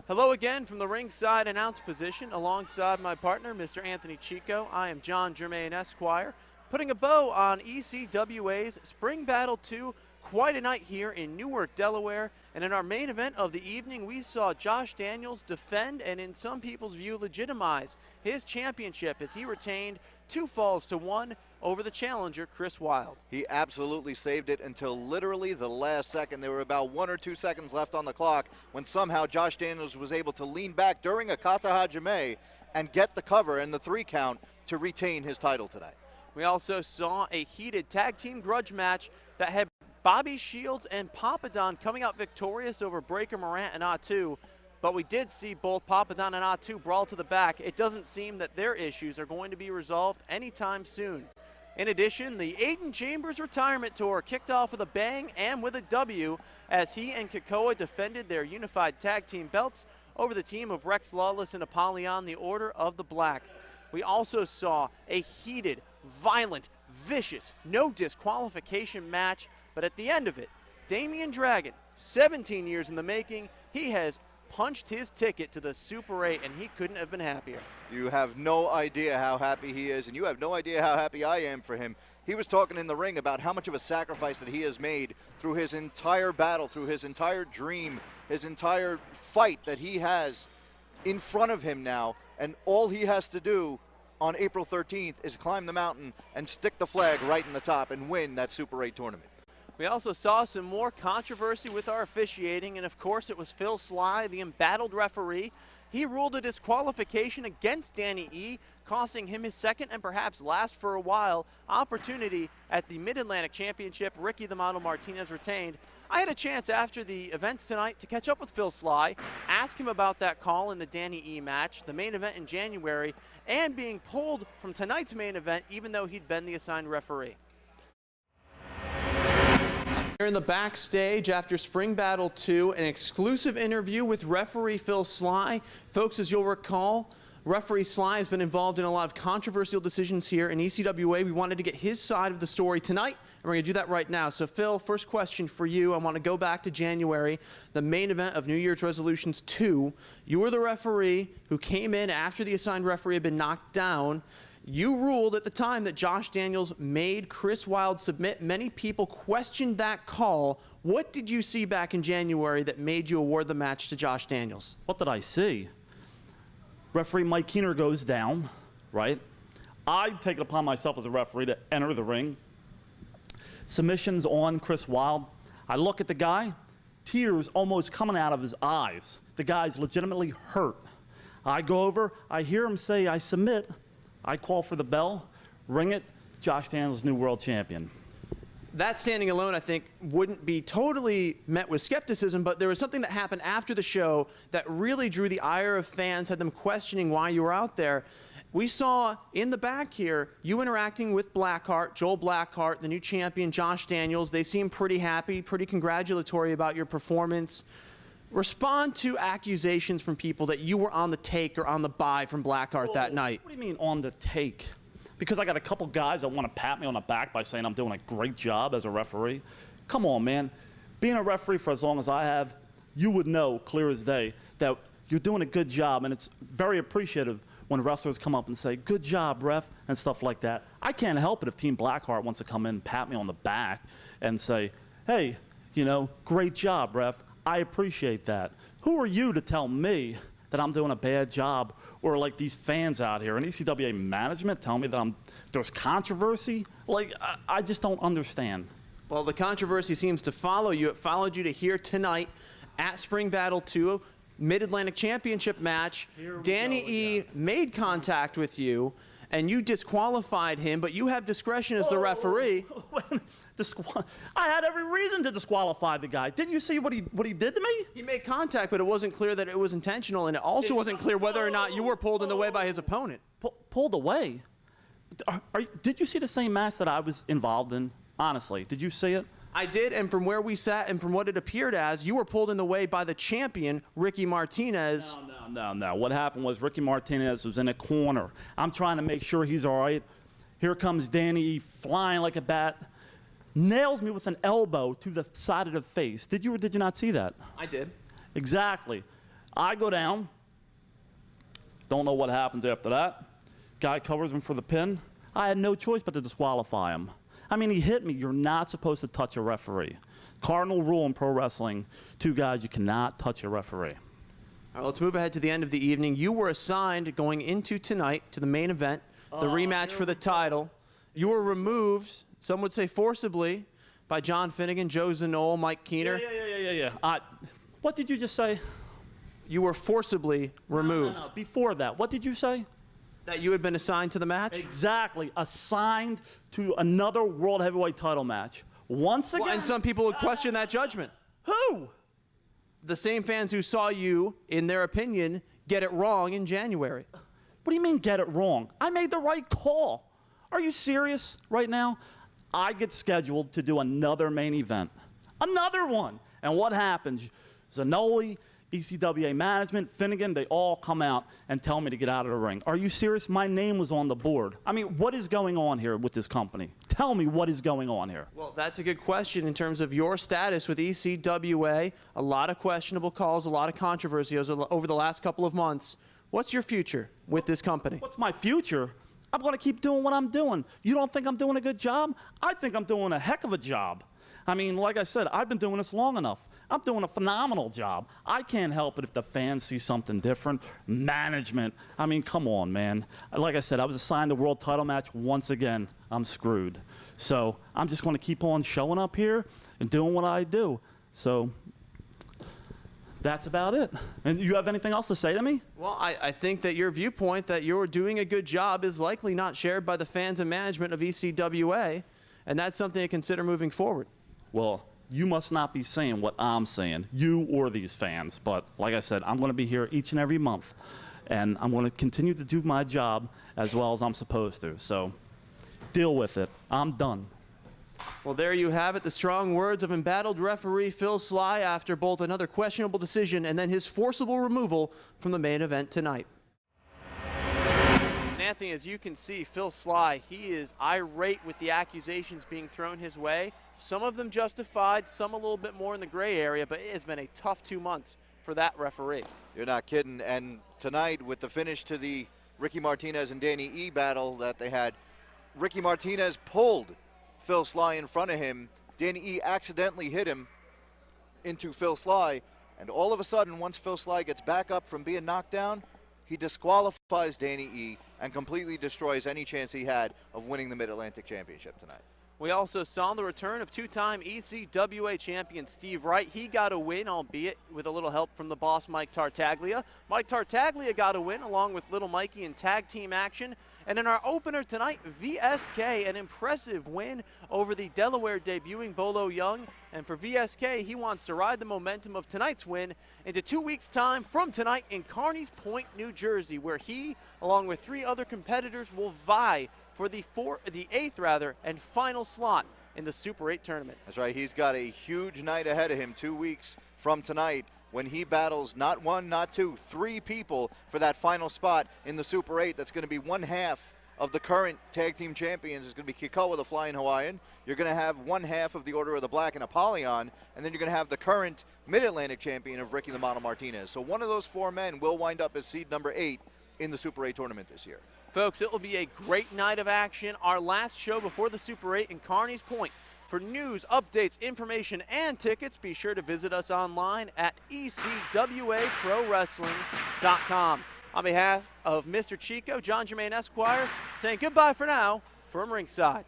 Hello again from the ringside announce position alongside my partner, Mr. Anthony Cicco. I am John Germaine, Esquire, putting a bow on ECWA's Spring Battle 2. Quite a night here in Newark, Delaware. And in our main event of the evening, we saw Josh Daniels defend and, in some people's view, legitimize his championship as he retained 2 falls to 1 over the challenger, Chris Wilde. He absolutely saved it until literally the last second. There were about 1 or 2 seconds left on the clock when somehow Josh Daniels was able to lean back during a kata hajime and get the cover and the 3 count to retain his title today. We also saw a heated tag team grudge match that had Bobby Shields and Papadon coming out victorious over Breaker Morant and Atu. But we did see both Papadon and Atu brawl to the back. It doesn't seem that their issues are going to be resolved anytime soon. In addition, the Aiden Chambers retirement tour kicked off with a bang and with a W as he and Cicco defended their unified tag team belts over the team of Rex Lawless and Apollyon, the Order of the Black. We also saw a heated, violent, vicious, no disqualification match, but at the end of it, Damian Dragon, 17 years in the making, he has punched his ticket to the Super 8, and he couldn't have been happier. You have no idea how happy he is, and you have no idea how happy I am for him. He was talking in the ring about how much of a sacrifice that he has made through his entire battle, through his entire dream, his entire fight that he has in front of him now, and all he has to do on April 13th is climb the mountain and stick the flag right in the top and win that Super 8 tournament. We also saw some more controversy with our officiating, and of course it was Phil Sly, the embattled referee. He ruled a disqualification against Danny E., costing him his second and perhaps last for a while opportunity at the Mid-Atlantic Championship. Ricky the Model Martinez retained. I had a chance after the events tonight to catch up with Phil Sly, ask him about that call in the Danny E. match, the main event in January, and being pulled from tonight's main event even though he'd been the assigned referee. Here in the backstage after Spring Battle 2, an exclusive interview with referee Phil Sly. Folks, as you'll recall, referee Sly has been involved in a lot of controversial decisions here in ECWA. We wanted to get his side of the story tonight, and we're going to do that right now. So, Phil, first question for you. I want to go back to January, the main event of New Year's Resolutions 2. You were the referee who came in after the assigned referee had been knocked down. You ruled at the time that Josh Daniels made Chris Wilde submit. Many people questioned that call. What did you see back in January that made you award the match to Josh Daniels? What did I see? Referee Mike Keener goes down, right? I take it upon myself as a referee to enter the ring. Submissions on Chris Wilde. I look at the guy, tears almost coming out of his eyes. The guy's legitimately hurt. I go over, I hear him say, I submit. I call for the bell, ring it, Josh Daniels, new world champion. That standing alone, I think, wouldn't be totally met with skepticism, but there was something that happened after the show that really drew the ire of fans, had them questioning why you were out there. We saw in the back here, you interacting with Blackheart, Joel Blackheart, the new champion, Josh Daniels. They seemed pretty happy, pretty congratulatory about your performance. Respond to accusations from people that you were on the take or on the buy from Blackheart that night. What do you mean on the take? Because I got a couple guys that want to pat me on the back by saying I'm doing a great job as a referee? Come on, man. Being a referee for as long as I have, you would know clear as day that you're doing a good job, and it's very appreciative when wrestlers come up and say, good job, ref, and stuff like that. I can't help it if Team Blackheart wants to come in and pat me on the back and say, hey, you know, great job, ref. I appreciate that. Who are you to tell me that I'm doing a bad job, or like these fans out here in ECWA management telling me that there's controversy? Like, I just don't understand. Well, the controversy seems to follow you. It followed you to here tonight at Spring Battle 2, Mid-Atlantic Championship match. Danny E. made contact with you, and you disqualified him, but you have discretion as the referee. I had every reason to disqualify the guy. Didn't you see what he did to me? He made contact, but it wasn't clear that it was intentional, and it also wasn't clear whether or not you were pulled in the way by his opponent. Pulled away? Did you see the same match that I was involved in? Honestly, did you see it? I did, and from where we sat and from what it appeared as, you were pulled in the way by the champion, Ricky Martinez. No. What happened was Ricky Martinez was in a corner. I'm trying to make sure he's all right. Here comes Danny flying like a bat, nails me with an elbow to the side of the face. Did you or did you not see that? I did. Exactly. I go down. Don't know what happens after that. Guy covers him for the pin. I had no choice but to disqualify him. I mean, he hit me. You're not supposed to touch a referee. Cardinal rule in pro wrestling, 2 guys, you cannot touch a referee. All right, let's move ahead to the end of the evening. You were assigned going into tonight to the main event, the rematch for the title. You were removed, some would say forcibly, by John Finnegan, Joe Zanol, Mike Keener. Yeah. What did you just say? You were forcibly removed. No. Before that, what did you say? That you had been assigned to the match? Exactly. Assigned to another World Heavyweight title match. Once again. Well, and some people would question that judgment. Who? The same fans who saw you, in their opinion, get it wrong in January. What do you mean get it wrong? I made the right call. Are you serious right now? I get scheduled to do another main event. Another one. And what happens? Zanoli, ECWA management, Finnegan, they all come out and tell me to get out of the ring. Are you serious? My name was on the board. I mean, what is going on here with this company? Tell me what is going on here. Well, that's a good question in terms of your status with ECWA. A lot of questionable calls, a lot of controversy over the last couple of months. What's your future with this company? What's my future? I'm going to keep doing what I'm doing. You don't think I'm doing a good job? I think I'm doing a heck of a job. I mean, like I said, I've been doing this long enough. I'm doing a phenomenal job. I can't help it if the fans see something different. Management, I mean, come on, man. Like I said, I was assigned the world title match once again. I'm screwed. So I'm just going to keep on showing up here and doing what I do. So that's about it. And you have anything else to say to me? Well, I think that your viewpoint that you're doing a good job is likely not shared by the fans and management of ECWA, and that's something to consider moving forward. Well, you must not be saying what I'm saying, you or these fans. But like I said, I'm going to be here each and every month, and I'm going to continue to do my job as well as I'm supposed to. So deal with it. I'm done. Well, there you have it, the strong words of embattled referee Phil Sly after both another questionable decision and then his forcible removal from the main event tonight. And Anthony, as you can see, Phil Sly, he is irate with the accusations being thrown his way. Some of them justified, some a little bit more in the gray area, but it has been a tough 2 months for that referee. You're not kidding. And tonight, with the finish to the Ricky Martinez and Danny E battle that they had, Ricky Martinez pulled Phil Sly in front of him. Danny E accidentally hit him into Phil Sly, and all of a sudden, once Phil Sly gets back up from being knocked down, he disqualifies Danny E and completely destroys any chance he had of winning the Mid-Atlantic Championship tonight. We also saw the return of 2-time ECWA champion Steve Wright. He got a win, albeit with a little help from the boss, Mike Tartaglia. Mike Tartaglia got a win along with Little Mikey in tag team action. And in our opener tonight, VSK, an impressive win over the Delaware debuting Bolo Young. And for VSK, he wants to ride the momentum of tonight's win into 2 weeks' time from tonight in Carneys Point, New Jersey, where he, along with 3 other competitors, will vie for the 8th and final slot in the Super 8 tournament. That's right. He's got a huge night ahead of him 2 weeks from tonight when he battles not 1, not 2, 3 people for that final spot in the Super 8. That's going to be 1/2 of the current tag team champions. It's going to be Cicco, the Flying Hawaiian. You're going to have 1/2 of the Order of the Black and Apollyon, and then you're going to have the current Mid-Atlantic champion of Ricky the Model Martinez. So one of those 4 men will wind up as seed number 8 in the Super 8 tournament this year. Folks, it will be a great night of action. Our last show before the Super 8 in Carneys Point. For news, updates, information, and tickets, be sure to visit us online at ECWAProWrestling.com. On behalf of Mr. Cicco, John Germaine Esquire, saying goodbye for now from ringside.